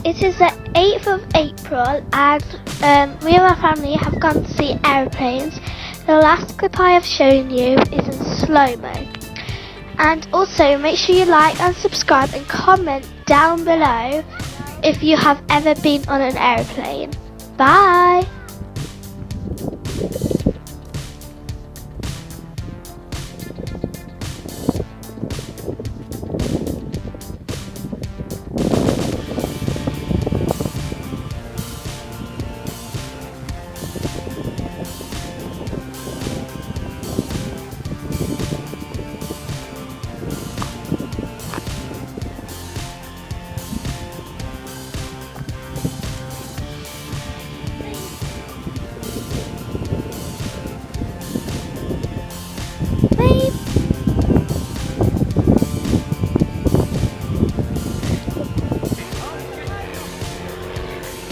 It is the 8th of April and we and my family have gone to see aeroplanes. The last clip I have shown you is in slow-mo. And also make sure you like and subscribe and comment down below if you have ever been on an aeroplane. Bye! Wait.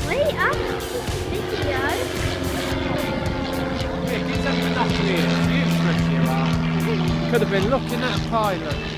Wait up video. Could have been looking at a pilot.